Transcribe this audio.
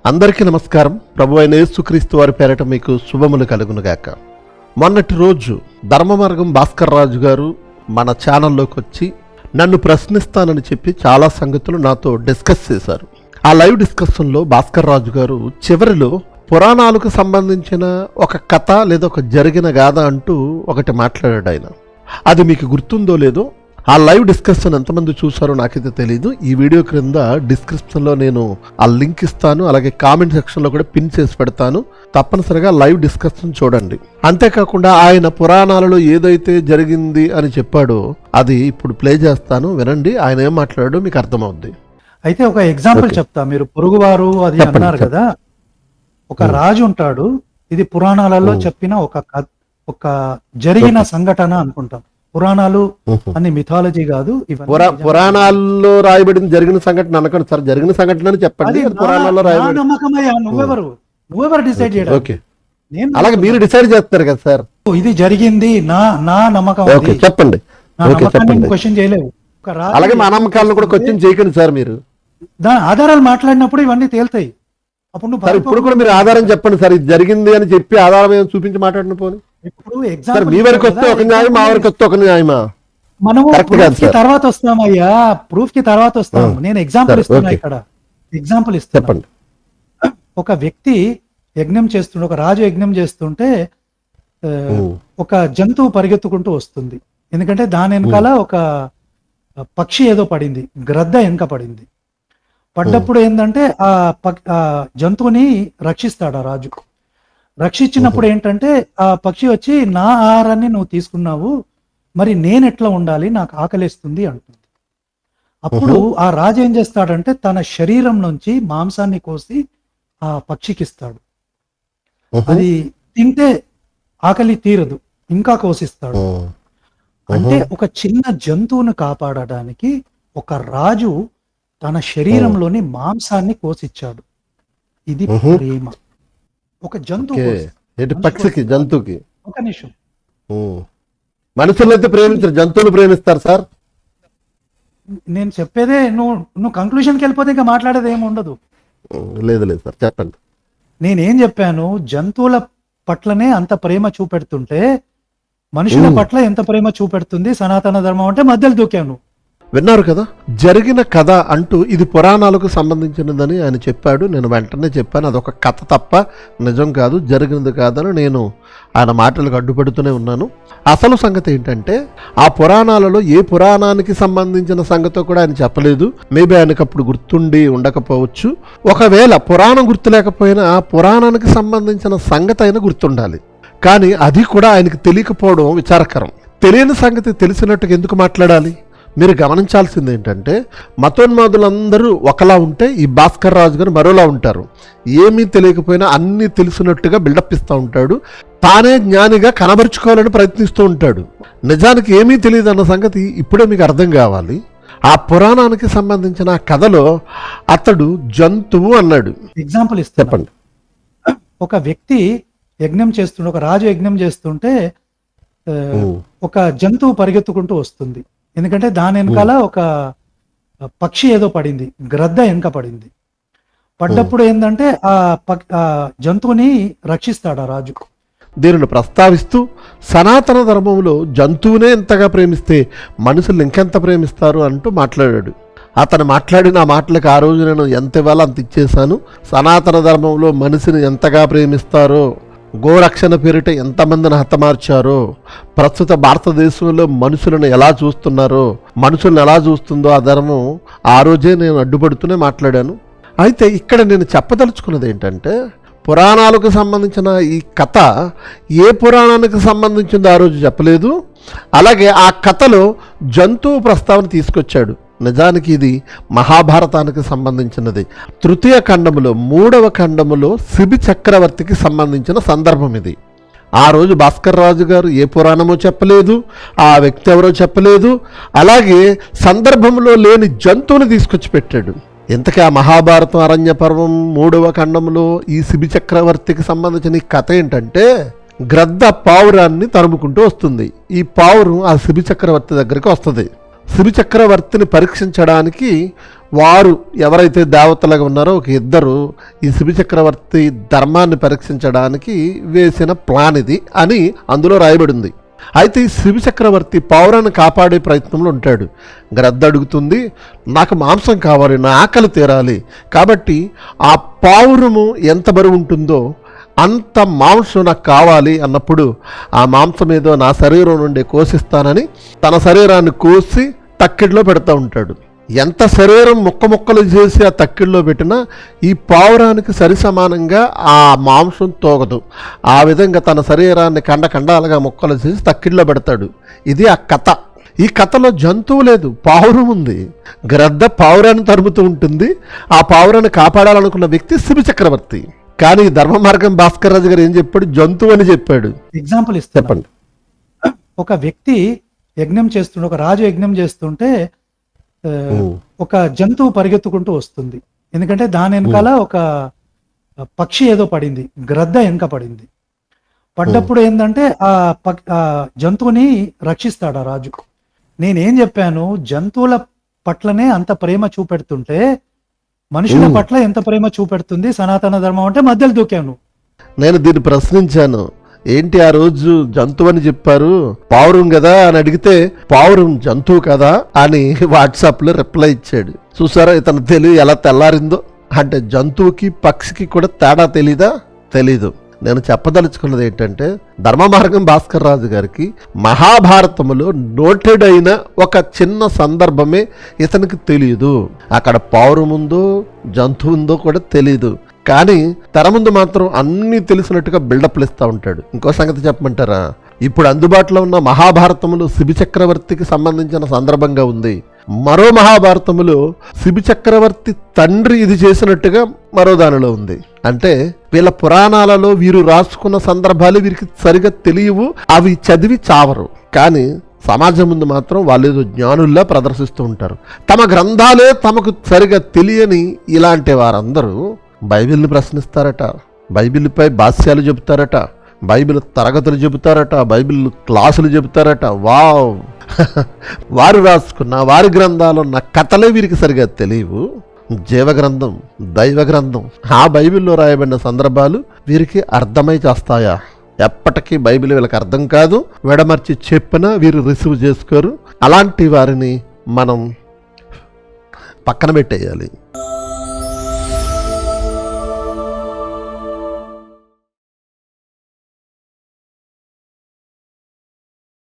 అందరికీ నమస్కారం. ప్రభు అయిన యేసుక్రీస్తు వారి పేరట మీకు శుభములు కలుగునుగాక. మొన్నటి రోజు ధర్మమార్గం భాస్కర్ రాజు గారు మన ఛానల్లోకి వచ్చి నన్ను ప్రశ్నిస్తానని చెప్పి చాలా సంగతులు నాతో డిస్కస్ చేశారు. ఆ లైవ్ డిస్కషన్లో భాస్కర్ రాజు గారు చివరిలో పురాణాలకు సంబంధించిన ఒక కథ లేదా ఒక జరిగిన గాథ అంటూ ఒకటి మాట్లాడాడు ఆయన. అది మీకు గుర్తుందో లేదో, ఆ లైవ్ డిస్కషన్ ఎంతమంది చూసారో నాకైతే తెలీదు. ఈ వీడియో క్రింద డిస్క్రిప్షన్లో నేను ఆ లింక్ ఇస్తాను, అలాగే కామెంట్ సెక్షన్లో కూడా పిన్ చేసి పెడతాను. తప్పనిసరిగా లైవ్ డిస్కషన్ చూడండి. అంతేకాకుండా ఆయన పురాణాలలో ఏదైతే జరిగింది అని చెప్పాడో అది ఇప్పుడు ప్లే చేస్తాను, వినండి. ఆయన ఏం మాట్లాడాడో మీకు అర్థమవుద్ది. అయితే ఒక ఎగ్జాంపుల్ చెప్తా. మీరు పొరుగువారు అది అన్నారు కదా, ఒక రాజు ఉంటాడు. ఇది పురాణాలలో చెప్పిన ఒక జరిగిన సంఘటన అనుకుంటాం. పురాణాలు అన్ని మిథాలజీ కాదు, పురాణాల్లో రాయబడిన జరిగిన సంఘటన అనకండి సార్, జరిగిన సంఘటన అని చెప్పండి. పురాణాల్లో రాయబడి నమ్మకమయ్యా, నువ్వెవరు డిసైడ్ చేయడం? ఓకే, అలాగే మీరు డిసైడ్ చేస్తారు కదా సార్. ఇది జరిగింది నా నమ్మకం, చెప్పండి. క్వశ్చన్ చేయలేవు. అలాగే మా నమ్మకాలను కూడా క్వశ్చన్ చేయకండి సార్. మీరు దాని ఆధారాలు మాట్లాడినప్పుడు ఇవన్నీ తేలుతాయి. అప్పుడు ఇప్పుడు కూడా మీరు ఆధారం చెప్పండి సార్. ఇది జరిగింది అని చెప్పి ఆధారం ఏమైనా చూపించి మాట్లాడిన పోనీ. ఇప్పుడు మీ వరకు వస్తే ఒక న్యాయం, మా వరకు వస్తే ఒక న్యాయమా? మనము ప్రూఫ్ కి తర్వాత వస్తామయ్యా, ప్రూఫ్ కి తర్వాత వస్తాం. నేను ఎగ్జాంపుల్ ఇస్తున్నా, ఇక్కడ ఎగ్జాంపుల్ ఇస్తున్నా. చెప్పండి. ఒక వ్యక్తి యజ్ఞం చేస్తుంటే, ఒక రాజు యజ్ఞం చేస్తుంటే ఒక జంతువు పరిగెత్తుకుంటూ వస్తుంది. ఎందుకంటే దాని వెనకాల ఒక పక్షి ఏదో పడింది, గ్రద్ద వెనక పడింది. పడ్డప్పుడు ఏంటంటే ఆ జంతువుని రక్షిస్తాడు ఆ రాజు. రక్షించినప్పుడు ఏంటంటే ఆ పక్షి వచ్చి, నా ఆహారాన్ని నువ్వు తీసుకున్నావు, మరి నేను ఎట్లా ఉండాలి, నాకు ఆకలిస్తుంది అంటుంది. అప్పుడు ఆ రాజు ఏం చేస్తాడంటే తన శరీరం నుంచి మాంసాన్ని కోసి ఆ పక్షికి ఇస్తాడు. అది తింటే ఆకలి తీరదు, ఇంకా కోసిస్తాడు. అంటే ఒక చిన్న జంతువును కాపాడడానికి ఒక రాజు తన శరీరంలోని మాంసాన్ని కోసిచ్చాడు. ఇది ప్రేమ. ఒక జంతువు, పక్షికి, జంతువుకి. ఒక నిమిషం, మనుషులైతే ప్రేమించారు, జంతువులు ప్రేమిస్తారు సార్. నేను చెప్పేదే, నువ్వు కంక్లూషన్కి వెళ్ళిపోతే ఇంకా మాట్లాడేది ఏమి ఉండదు. లేదు లేదు సార్, చెప్పండి. నేనేం చెప్పాను, జంతువుల పట్లనే అంత ప్రేమ చూపెడుతుంటే మనుషుల పట్ల ఎంత ప్రేమ చూపెడుతుంది సనాతన ధర్మం అంటే మధ్యలో దూకాను. విన్నారు కదా, జరిగిన కథ అంటూ ఇది పురాణాలకు సంబంధించినదని ఆయన చెప్పాడు. నేను వెంటనే చెప్పాను అదొక కథ తప్ప నిజం కాదు, జరిగినది కాదని నేను ఆయన మాటలకు అడ్డుపడుతూనే ఉన్నాను. అసలు సంగతి ఏంటంటే ఆ పురాణాలలో ఏ పురాణానికి సంబంధించిన సంగతో కూడా ఆయన చెప్పలేదు. మేబీ ఆయనకు అప్పుడు గుర్తుండి ఉండకపోవచ్చు. ఒకవేళ పురాణం గుర్తులేకపోయినా ఆ పురాణానికి సంబంధించిన సంగతి అయినా గుర్తుండాలి. కానీ అది కూడా ఆయనకు తెలియకపోవడం విచారకరం. తెలియని సంగతి తెలిసినట్టుగా ఎందుకు మాట్లాడాలి? మీరు గమనించాల్సింది ఏంటంటే మతోన్మాదులందరూ ఒకలా ఉంటే ఈ భాస్కర్ రాజు గారు మరోలా ఉంటారు. ఏమీ తెలియకపోయినా అన్నీ తెలిసినట్టుగా బిల్డప్ ఇస్తూ ఉంటాడు. తానే జ్ఞానిగా కనబరుచుకోవాలని ప్రయత్నిస్తూ ఉంటాడు. నిజానికి ఏమీ తెలియదు అన్న సంగతి ఇప్పుడే మీకు అర్థం కావాలి. ఆ పురాణానికి సంబంధించిన కథలో అతడు జంతువు అన్నాడు. ఎగ్జాంపుల్ ఇస్తే చెప్పండి. ఒక వ్యక్తి యజ్ఞం చేస్తుంటే, ఒక రాజు యజ్ఞం చేస్తుంటే ఒక జంతువు పరిగెత్తుకుంటూ వస్తుంది. ఎందుకంటే దాని వెనకాల ఒక పక్షి ఏదో పడింది, గ్రద్ద వెనక పడింది. పడ్డప్పుడు ఏంటంటే ఆ జంతువుని రక్షిస్తాడు ఆ రాజు. దీనిని ప్రస్తావిస్తూ సనాతన ధర్మంలో జంతువునే ఎంతగా ప్రేమిస్తే మనుషులు ఇంకెంత ప్రేమిస్తారు అంటూ మాట్లాడాడు. అతను మాట్లాడిన ఆ మాటలకు ఆ రోజు నేను ఎంత ఇవ్వాలో అంత ఇచ్చేశాను. సనాతన ధర్మంలో మనిషిని ఎంతగా ప్రేమిస్తారో, గోరక్షణ పేరిట ఎంతమందిని హతమార్చారో, ప్రస్తుత భారతదేశంలో మనుషులను ఎలా చూస్తున్నారో, మనుషులను ఎలా చూస్తుందో ఆ ధర్మం ఆ రోజే నేను అడ్డుపడుతూనే మాట్లాడాను. అయితే ఇక్కడ నేను చెప్పదలుచుకున్నది ఏంటంటే పురాణాలకు సంబంధించిన ఈ కథ ఏ పురాణానికి సంబంధించిందో ఆ రోజు చెప్పలేదు. అలాగే ఆ కథలో జంతువు ప్రస్తావన తీసుకొచ్చాడు. నిజానికి ఇది మహాభారతానికి సంబంధించినది. తృతీయ ఖండములో 3వ ఖండములో శిబి చక్రవర్తికి సంబంధించిన సందర్భం ఇది. ఆ రోజు భాస్కర్ రాజు గారు ఏ పురాణమో చెప్పలేదు, ఆ వ్యక్తి ఎవరో చెప్పలేదు. అలాగే సందర్భంలో లేని జంతువుని తీసుకొచ్చి పెట్టాడు. ఇంతకీ ఆ మహాభారతం అరణ్య పర్వం 3వ ఖండంలో ఈ శిబి చక్రవర్తికి సంబంధించిన ఈ కథ ఏంటంటే గ్రద్ద పావురాన్ని తరుముకుంటూ వస్తుంది. ఈ పావురం ఆ శిబి చక్రవర్తి దగ్గరికి వస్తుంది. శిబి చక్రవర్తిని పరీక్షించడానికి వారు ఎవరైతే దేవతలుగా ఉన్నారో ఒక ఇద్దరు ఈ శిబి చక్రవర్తి ధర్మాన్ని పరీక్షించడానికి వేసిన ప్లాన్ ఇది అని అందులో రాయబడింది. అయితే ఈ శిబి చక్రవర్తి పావురాన్ని కాపాడే ప్రయత్నంలో ఉంటాడు. గ్రద్ద అడుగుతుంది, నాకు మాంసం కావాలి, నా ఆకలి తీరాలి, కాబట్టి ఆ పావురము ఎంత బరువు ఉంటుందో అంత మాంసం నాకు కావాలి అన్నప్పుడు ఆ మాంసం ఏదో నా శరీరం నుండి కోసిస్తానని తన శరీరాన్ని కోసి తక్కిడిలో పెడతా ఉంటాడు. ఎంత శరీరం ముక్కలు చేసి ఆ తక్కిడిలో పెట్టినా ఈ పావురానికి సరి సమానంగా ఆ మాంసం తోగదు. ఆ విధంగా తన శరీరాన్ని ఖండాలుగా ముక్కలు చేసి తక్కిడిలో పెడతాడు. ఇది ఆ కథ. ఈ కథలో జంతువు లేదు, పావురం ఉంది. గ్రద్ద పావురాన్ని తరుముతూ ఉంటుంది. ఆ పావురాన్ని కాపాడాలనుకున్న వ్యక్తి శిబి చక్రవర్తి. కానీ ధర్మ మార్గం భాస్కర్ రాజు గారు ఏం చెప్పాడు? జంతువు అని చెప్పాడు. ఎగ్జాంపుల్ ఇస్తాను. చెప్పండి. ఒక వ్యక్తి యజ్ఞం చేస్తుంటే, ఒక రాజు యజ్ఞం చేస్తుంటే ఒక జంతువు పరిగెత్తుకుంటూ వస్తుంది. ఎందుకంటే దాని వెనకాల ఒక పక్షి ఏదో పడింది, గ్రద్ద వెనక పడింది. పడ్డప్పుడు ఏంటంటే ఆ జంతువుని రక్షిస్తాడు ఆ రాజు. నేనేం చెప్పాను, జంతువుల పట్లనే అంత ప్రేమ చూపెడుతుంటే మనుషుల పట్ల ఎంత ప్రేమ చూపెడుతుంది సనాతన ధర్మం అంటే మధ్యలో దూకాను. నేను దీన్ని ప్రశ్నించాను. ఏంటి ఆ రోజు జంతువు అని చెప్పారు, పావురం కదా అని అడిగితే పావురం జంతువు కదా అని వాట్సాప్లో రిప్లై ఇచ్చాడు. చూసారా ఇతను తెలివి ఎలా తెల్లారిందో. అంటే జంతువుకి పక్షికి కూడా తేడా తెలీదా? తెలీదు. నేను చెప్పదలుచుకున్నది ఏంటంటే ధర్మ మార్గం భాస్కర్ రాజు గారికి మహాభారతములో నోటెడ్ అయిన ఒక చిన్న సందర్భమే ఇతనికి తెలియదు. అక్కడ పావురం ఉందో జంతువు ఉందో కూడా తెలీదు. కానీ తెర ముందు మాత్రం అన్నీ తెలిసినట్టుగా బిల్డప్లు ఇస్తూ ఉంటాడు. ఇంకో సంగతి చెప్పమంటారా? ఇప్పుడు అందుబాటులో ఉన్న మహాభారతములు శిబి చక్రవర్తికి సంబంధించిన సందర్భంగా ఉంది. మరో మహాభారతములో శిబి చక్రవర్తి తండ్రి ఇది చేసినట్టుగా మరో దానిలో ఉంది. అంటే వీళ్ళ పురాణాలలో వీరు రాసుకున్న సందర్భాలు వీరికి సరిగా తెలియవు, అవి చదివి చావరు. కానీ సమాజం ముందు మాత్రం వాళ్ళేదో జ్ఞానుల్లా ప్రదర్శిస్తూ ఉంటారు. తమ గ్రంథాలే తమకు సరిగా తెలియని ఇలాంటి వారందరూ బైబిల్ని ప్రశ్నిస్తారట, బైబిల్పై భాష్యాలు చెబుతారట, బైబిల్ తరగతులు చెబుతారట, బైబిల్ క్లాసులు చెబుతారట. వావ్! వారు రాసుకున్న వారి గ్రంథాలున్న కథలే వీరికి సరిగా తెలియవు. జీవగ్రంథం, దైవ గ్రంథం, ఆ బైబిల్లో రాయబడిన సందర్భాలు వీరికి అర్థమై చేస్తాయా? ఎప్పటికీ బైబిల్ వీళ్ళకి అర్థం కాదు. విడమర్చి చెప్పినా వీరు రిసీవ్ చేసుకోరు. అలాంటి వారిని మనం పక్కన పెట్టేయాలి.